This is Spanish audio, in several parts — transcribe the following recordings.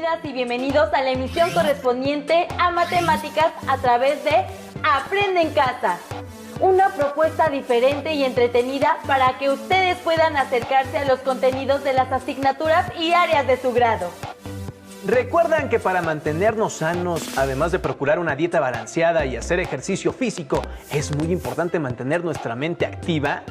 Bienvenidas y bienvenidos a la emisión correspondiente a matemáticas a través de Aprende en Casa. Una propuesta diferente y entretenida para que ustedes puedan acercarse a los contenidos de las asignaturas y áreas de su grado. ¿Recuerdan que para mantenernos sanos, además de procurar una dieta balanceada y hacer ejercicio físico, es muy importante mantener nuestra mente activa?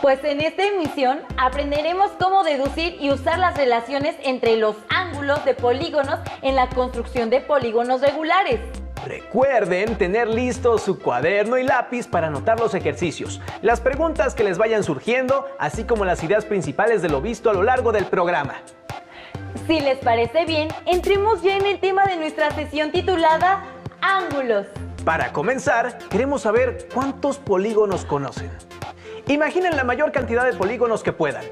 Pues en esta emisión aprenderemos cómo deducir y usar las relaciones entre los ángulos de polígonos en la construcción de polígonos regulares. Recuerden tener listo su cuaderno y lápiz para anotar los ejercicios, las preguntas que les vayan surgiendo, así como las ideas principales de lo visto a lo largo del programa. Si les parece bien, entremos ya en el tema de nuestra sesión titulada Ángulos. Para comenzar, queremos saber cuántos polígonos conocen. Imaginen la mayor cantidad de polígonos que puedan.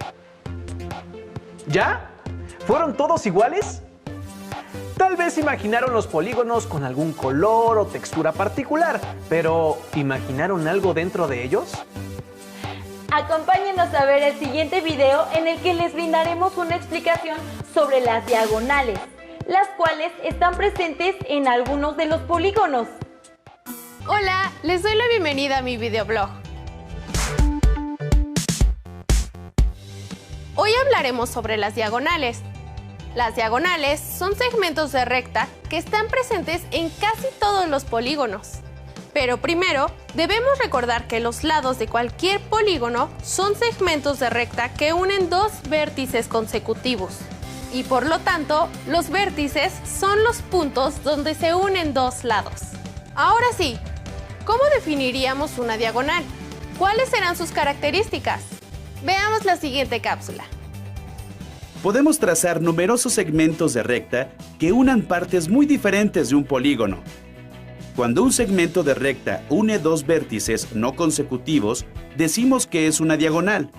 ¿Ya? ¿Fueron todos iguales? Tal vez imaginaron los polígonos con algún color o textura particular, pero ¿imaginaron algo dentro de ellos? Acompáñenos a ver el siguiente video en el que les brindaremos una explicación sobre las diagonales, las cuales están presentes en algunos de los polígonos. Hola, les doy la bienvenida a mi videoblog. Hoy hablaremos sobre las diagonales. Las diagonales son segmentos de recta que están presentes en casi todos los polígonos. Pero primero, debemos recordar que los lados de cualquier polígono son segmentos de recta que unen dos vértices consecutivos. Y por lo tanto, los vértices son los puntos donde se unen dos lados. Ahora sí, ¿cómo definiríamos una diagonal? ¿Cuáles serán sus características? Veamos la siguiente cápsula. Podemos trazar numerosos segmentos de recta que unan partes muy diferentes de un polígono. Cuando un segmento de recta une dos vértices no consecutivos, decimos que es una diagonal.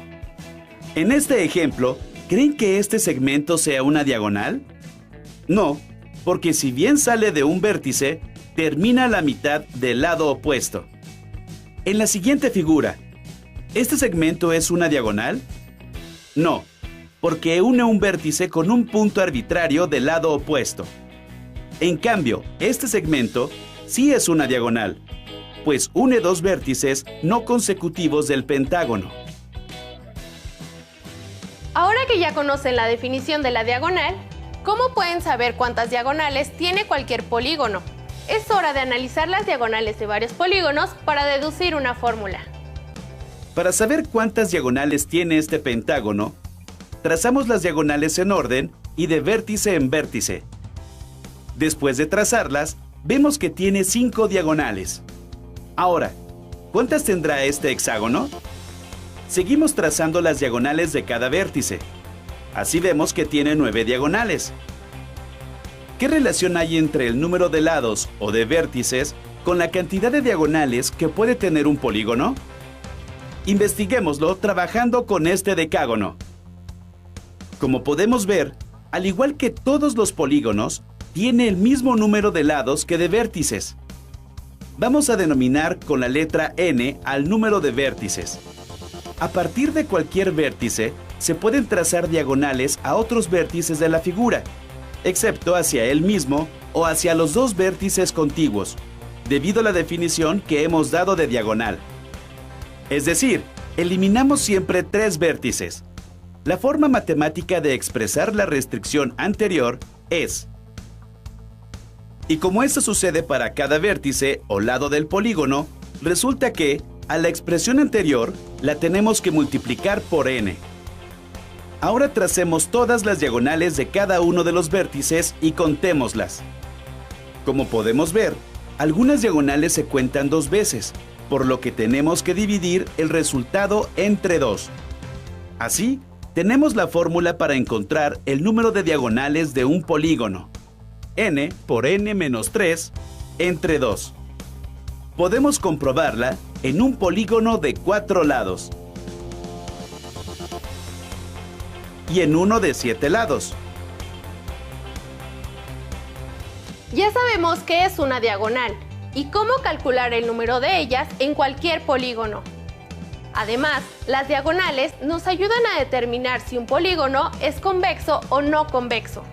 En este ejemplo, ¿creen que este segmento sea una diagonal? No, porque si bien sale de un vértice, termina a la mitad del lado opuesto. En la siguiente figura, ¿este segmento es una diagonal? No, porque une un vértice con un punto arbitrario del lado opuesto. En cambio, este segmento sí es una diagonal, pues une dos vértices no consecutivos del pentágono. Ahora que ya conocen la definición de la diagonal, ¿cómo pueden saber cuántas diagonales tiene cualquier polígono? Es hora de analizar las diagonales de varios polígonos para deducir una fórmula. Para saber cuántas diagonales tiene este pentágono, trazamos las diagonales en orden y de vértice en vértice. Después de trazarlas, vemos que tiene 5 diagonales. Ahora, ¿cuántas tendrá este hexágono? Seguimos trazando las diagonales de cada vértice. Así vemos que tiene 9 diagonales. ¿Qué relación hay entre el número de lados o de vértices con la cantidad de diagonales que puede tener un polígono? Investiguémoslo trabajando con este decágono. Como podemos ver, al igual que todos los polígonos, tiene el mismo número de lados que de vértices. Vamos a denominar con la letra N al número de vértices. A partir de cualquier vértice, se pueden trazar diagonales a otros vértices de la figura, excepto hacia él mismo o hacia los dos vértices contiguos, debido a la definición que hemos dado de diagonal. Es decir, eliminamos siempre 3 vértices. La forma matemática de expresar la restricción anterior es: y como esto sucede para cada vértice o lado del polígono, resulta que, a la expresión anterior, la tenemos que multiplicar por n. Ahora tracemos todas las diagonales de cada uno de los vértices y contémoslas. Como podemos ver, algunas diagonales se cuentan 2 veces, por lo que tenemos que dividir el resultado entre 2. Así, tenemos la fórmula para encontrar el número de diagonales de un polígono: n por n menos 3 entre 2. Podemos comprobarla en un polígono de 4 lados y en uno de 7 lados. Ya sabemos qué es una diagonal y cómo calcular el número de ellas en cualquier polígono. Además, las diagonales nos ayudan a determinar si un polígono es convexo o no convexo.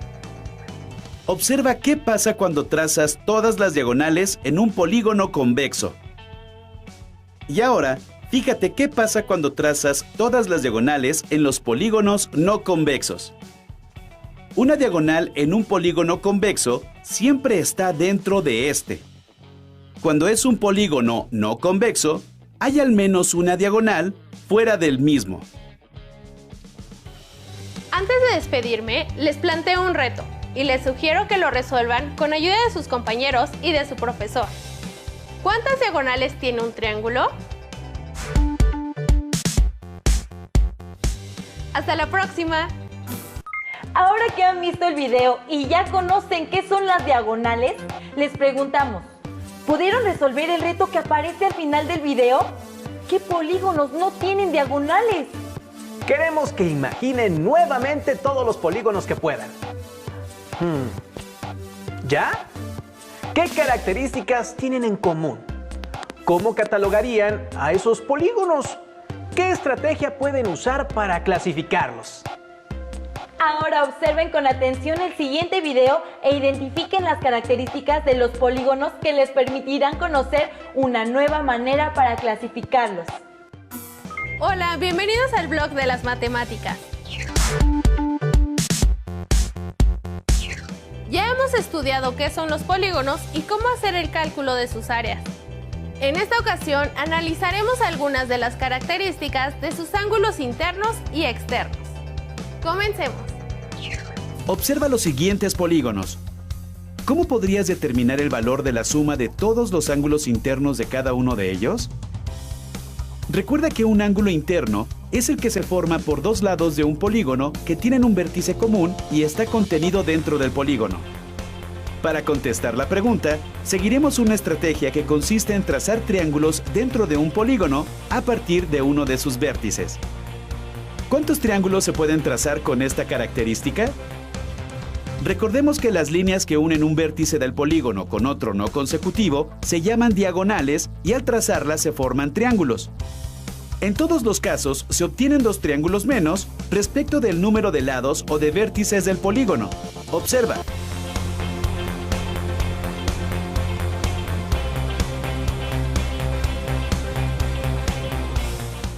Observa qué pasa cuando trazas todas las diagonales en un polígono convexo. Y ahora, fíjate qué pasa cuando trazas todas las diagonales en los polígonos no convexos. Una diagonal en un polígono convexo siempre está dentro de este. Cuando es un polígono no convexo, hay al menos una diagonal fuera del mismo. Antes de despedirme, les planteo un reto y les sugiero que lo resuelvan con ayuda de sus compañeros y de su profesor. ¿Cuántas diagonales tiene un triángulo? ¡Hasta la próxima! Ahora que han visto el video y ya conocen qué son las diagonales, les preguntamos, ¿pudieron resolver el reto que aparece al final del video? ¿Qué polígonos no tienen diagonales? Queremos que imaginen nuevamente todos los polígonos que puedan. ¿Ya? ¿Qué características tienen en común? ¿Cómo catalogarían a esos polígonos? ¿Qué estrategia pueden usar para clasificarlos? Ahora observen con atención el siguiente video e identifiquen las características de los polígonos que les permitirán conocer una nueva manera para clasificarlos. Hola, bienvenidos al blog de las matemáticas. Ya hemos estudiado qué son los polígonos y cómo hacer el cálculo de sus áreas. En esta ocasión analizaremos algunas de las características de sus ángulos internos y externos. Comencemos. Observa los siguientes polígonos. ¿Cómo podrías determinar el valor de la suma de todos los ángulos internos de cada uno de ellos? Recuerda que un ángulo interno es el que se forma por dos lados de un polígono que tienen un vértice común y está contenido dentro del polígono. Para contestar la pregunta, seguiremos una estrategia que consiste en trazar triángulos dentro de un polígono a partir de uno de sus vértices. ¿Cuántos triángulos se pueden trazar con esta característica? Recordemos que las líneas que unen un vértice del polígono con otro no consecutivo se llaman diagonales y al trazarlas se forman triángulos. En todos los casos se obtienen dos triángulos menos respecto del número de lados o de vértices del polígono. Observa.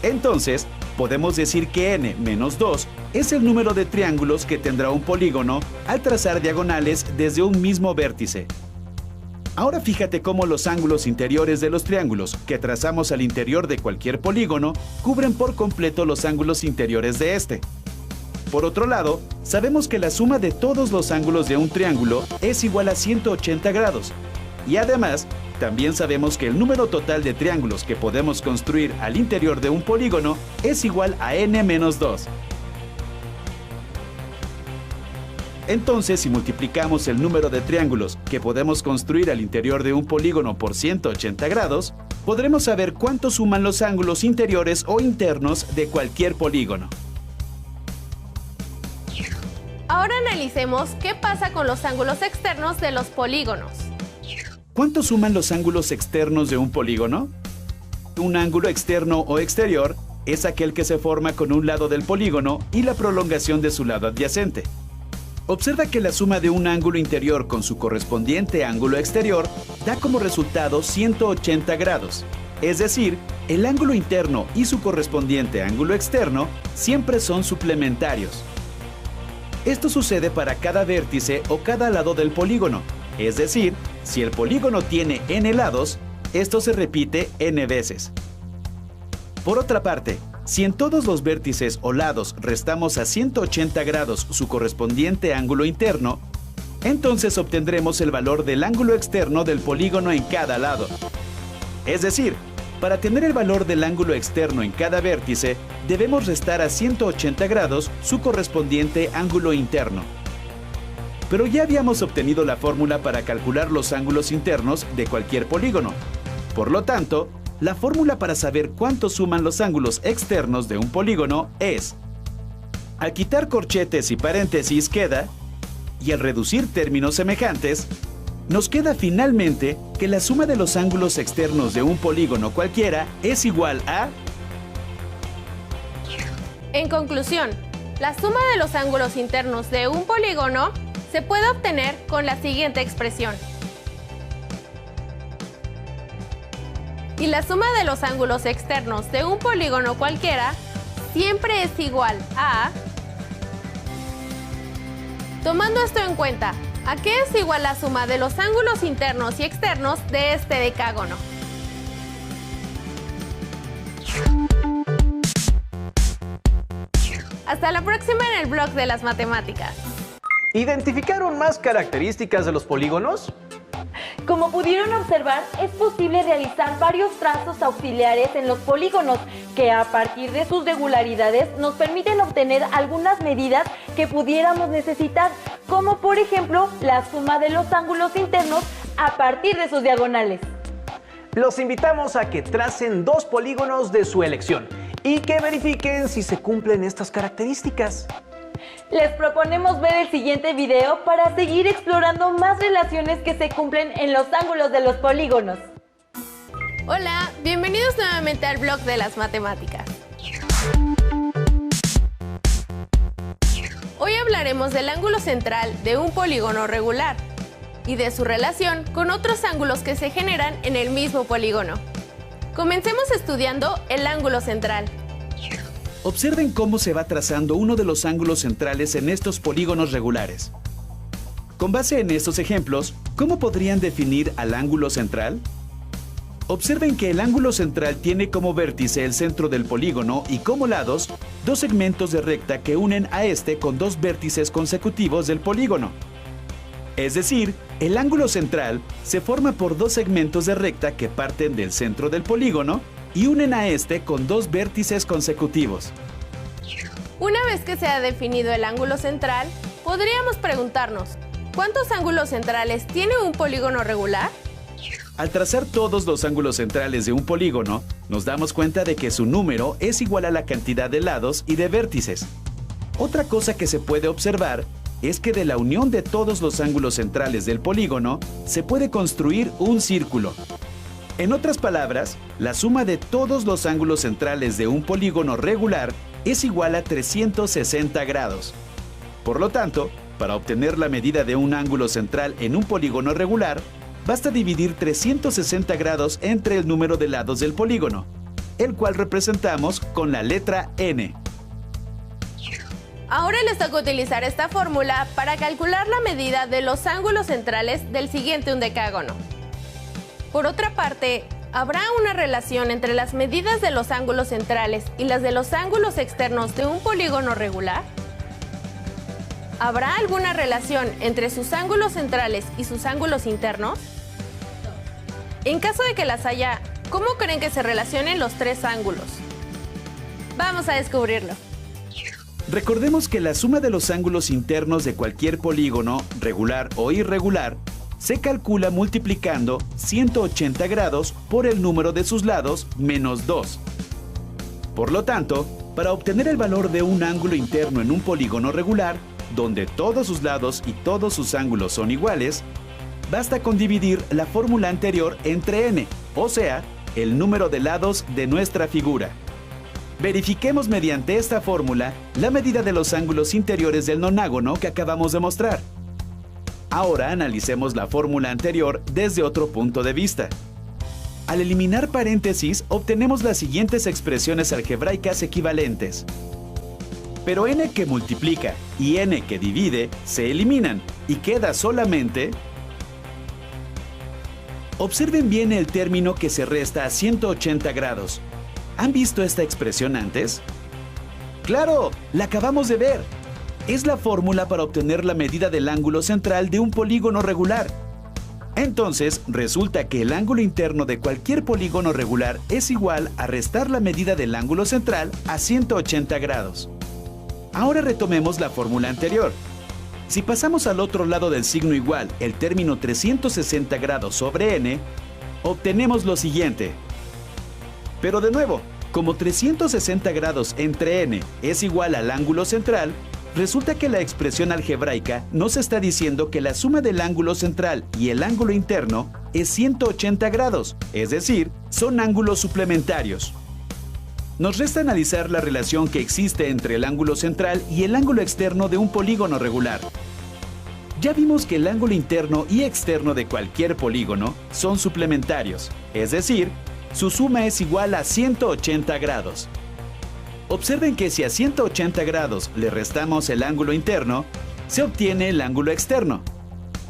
Entonces, podemos decir que n menos 2 es el número de triángulos que tendrá un polígono al trazar diagonales desde un mismo vértice. Ahora fíjate cómo los ángulos interiores de los triángulos que trazamos al interior de cualquier polígono cubren por completo los ángulos interiores de este. Por otro lado, sabemos que la suma de todos los ángulos de un triángulo es igual a 180 grados. Y además, también sabemos que el número total de triángulos que podemos construir al interior de un polígono es igual a n menos 2. Entonces, si multiplicamos el número de triángulos que podemos construir al interior de un polígono por 180 grados, podremos saber cuánto suman los ángulos interiores o internos de cualquier polígono. Ahora analicemos qué pasa con los ángulos externos de los polígonos. ¿Cuánto suman los ángulos externos de un polígono? Un ángulo externo o exterior es aquel que se forma con un lado del polígono y la prolongación de su lado adyacente. Observa que la suma de un ángulo interior con su correspondiente ángulo exterior da como resultado 180 grados. Es decir, el ángulo interno y su correspondiente ángulo externo siempre son suplementarios. Esto sucede para cada vértice o cada lado del polígono. Es decir, si el polígono tiene n lados, esto se repite n veces. Por otra parte, si en todos los vértices o lados restamos a 180 grados su correspondiente ángulo interno, entonces obtendremos el valor del ángulo externo del polígono en cada lado. Es decir, para tener el valor del ángulo externo en cada vértice, debemos restar a 180 grados su correspondiente ángulo interno. Pero ya habíamos obtenido la fórmula para calcular los ángulos internos de cualquier polígono. Por lo tanto, la fórmula para saber cuánto suman los ángulos externos de un polígono es: al quitar corchetes y paréntesis queda, y al reducir términos semejantes, nos queda finalmente que la suma de los ángulos externos de un polígono cualquiera es igual a... En conclusión, la suma de los ángulos internos de un polígono se puede obtener con la siguiente expresión. Y la suma de los ángulos externos de un polígono cualquiera siempre es igual a... Tomando esto en cuenta, ¿a qué es igual la suma de los ángulos internos y externos de este decágono? Hasta la próxima en el blog de las matemáticas. ¿Identificaron más características de los polígonos? Como pudieron observar, es posible realizar varios trazos auxiliares en los polígonos que a partir de sus regularidades nos permiten obtener algunas medidas que pudiéramos necesitar, como por ejemplo la suma de los ángulos internos a partir de sus diagonales. Los invitamos a que tracen 2 polígonos de su elección y que verifiquen si se cumplen estas características. Les proponemos ver el siguiente video para seguir explorando más relaciones que se cumplen en los ángulos de los polígonos. Hola, bienvenidos nuevamente al blog de las matemáticas. Hoy hablaremos del ángulo central de un polígono regular y de su relación con otros ángulos que se generan en el mismo polígono. Comencemos estudiando el ángulo central. Observen cómo se va trazando uno de los ángulos centrales en estos polígonos regulares. Con base en estos ejemplos, ¿cómo podrían definir al ángulo central? Observen que el ángulo central tiene como vértice el centro del polígono y como lados 2 segmentos de recta que unen a este con 2 vértices consecutivos del polígono. Es decir, el ángulo central se forma por 2 segmentos de recta que parten del centro del polígono y unen a este con 2 vértices consecutivos. Una vez que se ha definido el ángulo central, podríamos preguntarnos, ¿cuántos ángulos centrales tiene un polígono regular? Al trazar todos los ángulos centrales de un polígono, nos damos cuenta de que su número es igual a la cantidad de lados y de vértices. Otra cosa que se puede observar es que de la unión de todos los ángulos centrales del polígono se puede construir un círculo. En otras palabras, la suma de todos los ángulos centrales de un polígono regular es igual a 360 grados. Por lo tanto, para obtener la medida de un ángulo central en un polígono regular, basta dividir 360 grados entre el número de lados del polígono, el cual representamos con la letra n. Ahora les toca utilizar esta fórmula para calcular la medida de los ángulos centrales del siguiente undecágono. Por otra parte, ¿habrá una relación entre las medidas de los ángulos centrales y las de los ángulos externos de un polígono regular? ¿Habrá alguna relación entre sus ángulos centrales y sus ángulos internos? En caso de que las haya, ¿cómo creen que se relacionen los 3 ángulos? Vamos a descubrirlo. Recordemos que la suma de los ángulos internos de cualquier polígono, regular o irregular, se calcula multiplicando 180 grados por el número de sus lados menos 2. Por lo tanto, para obtener el valor de un ángulo interno en un polígono regular, donde todos sus lados y todos sus ángulos son iguales, basta con dividir la fórmula anterior entre n, o sea, el número de lados de nuestra figura. Verifiquemos mediante esta fórmula la medida de los ángulos interiores del nonágono que acabamos de mostrar. Ahora analicemos la fórmula anterior desde otro punto de vista. Al eliminar paréntesis, obtenemos las siguientes expresiones algebraicas equivalentes. Pero n que multiplica y n que divide se eliminan y queda solamente... Observen bien el término que se resta a 180 grados. ¿Han visto esta expresión antes? ¡Claro! ¡La acabamos de ver! Es la fórmula para obtener la medida del ángulo central de un polígono regular. Entonces, resulta que el ángulo interno de cualquier polígono regular es igual a restar la medida del ángulo central a 180 grados. Ahora retomemos la fórmula anterior. Si pasamos al otro lado del signo igual el término 360 grados sobre n, obtenemos lo siguiente. Pero de nuevo, como 360 grados entre n es igual al ángulo central, resulta que la expresión algebraica nos está diciendo que la suma del ángulo central y el ángulo interno es 180 grados, es decir, son ángulos suplementarios. Nos resta analizar la relación que existe entre el ángulo central y el ángulo externo de un polígono regular. Ya vimos que el ángulo interno y externo de cualquier polígono son suplementarios, es decir, su suma es igual a 180 grados. Observen que si a 180 grados le restamos el ángulo interno, se obtiene el ángulo externo.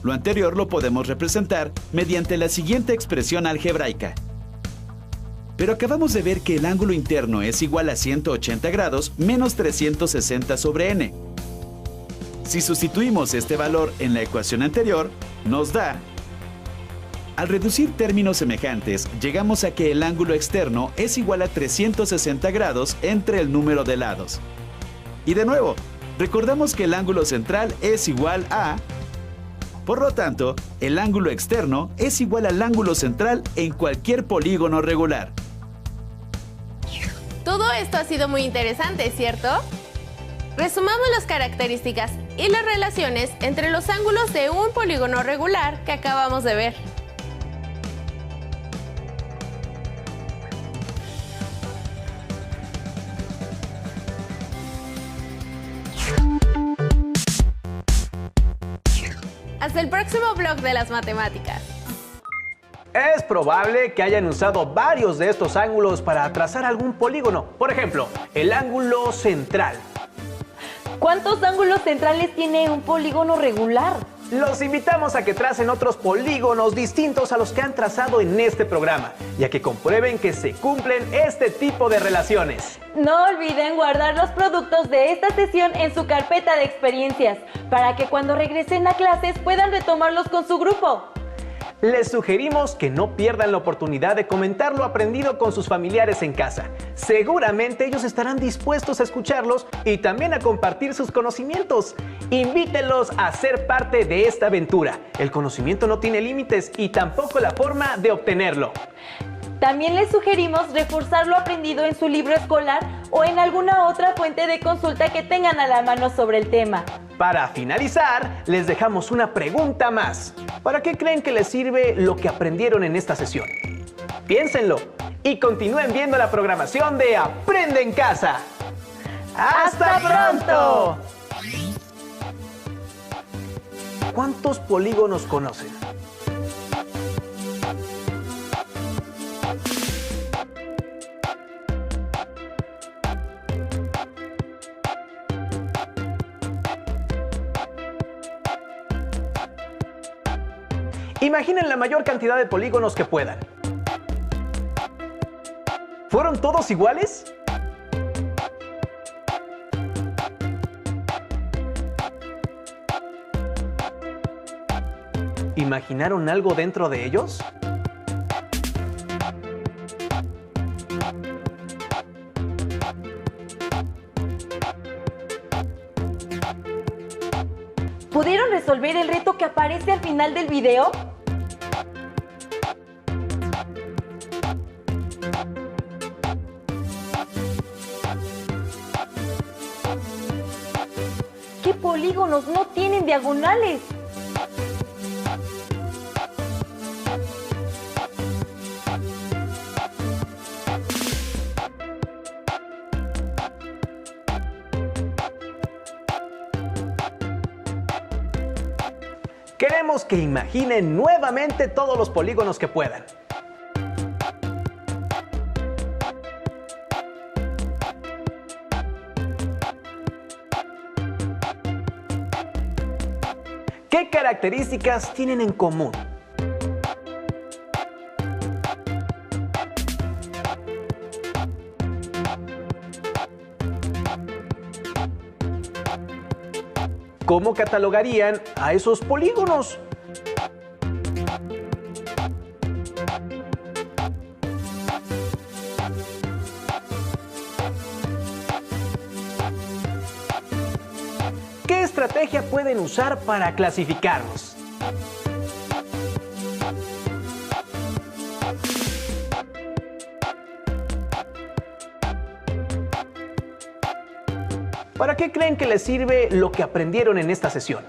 Lo anterior lo podemos representar mediante la siguiente expresión algebraica. Pero acabamos de ver que el ángulo interno es igual a 180 grados menos 360 sobre n. Si sustituimos este valor en la ecuación anterior, nos da... Al reducir términos semejantes, llegamos a que el ángulo externo es igual a 360 grados entre el número de lados. Y de nuevo, recordamos que el ángulo central es igual a... Por lo tanto, el ángulo externo es igual al ángulo central en cualquier polígono regular. Todo esto ha sido muy interesante, ¿cierto? Resumamos las características y las relaciones entre los ángulos de un polígono regular que acabamos de ver. Hasta el próximo blog de las matemáticas. Es probable que hayan usado varios de estos ángulos para trazar algún polígono. Por ejemplo, el ángulo central. ¿Cuántos ángulos centrales tiene un polígono regular? Los invitamos a que tracen otros polígonos distintos a los que han trazado en este programa y a que comprueben que se cumplen este tipo de relaciones. No olviden guardar los productos de esta sesión en su carpeta de experiencias para que cuando regresen a clases puedan retomarlos con su grupo. Les sugerimos que no pierdan la oportunidad de comentar lo aprendido con sus familiares en casa. Seguramente ellos estarán dispuestos a escucharlos y también a compartir sus conocimientos. Invítenlos a ser parte de esta aventura. El conocimiento no tiene límites y tampoco la forma de obtenerlo. También les sugerimos reforzar lo aprendido en su libro escolar o en alguna otra fuente de consulta que tengan a la mano sobre el tema. Para finalizar, les dejamos una pregunta más. ¿Para qué creen que les sirve lo que aprendieron en esta sesión? Piénsenlo y continúen viendo la programación de Aprende en Casa. ¡Hasta pronto! ¿Cuántos polígonos conocen? Imaginen la mayor cantidad de polígonos que puedan. ¿Fueron todos iguales? ¿Imaginaron algo dentro de ellos? ¿Pudieron resolver el reto que aparece al final del video? ¿Qué polígonos no tienen diagonales? Queremos que imaginen nuevamente todos los polígonos que puedan. ¿Qué características tienen en común? ¿Cómo catalogarían a esos polígonos? ¿Qué estrategia pueden usar para clasificarlos? ¿Para qué creen que les sirve lo que aprendieron en esta sesión?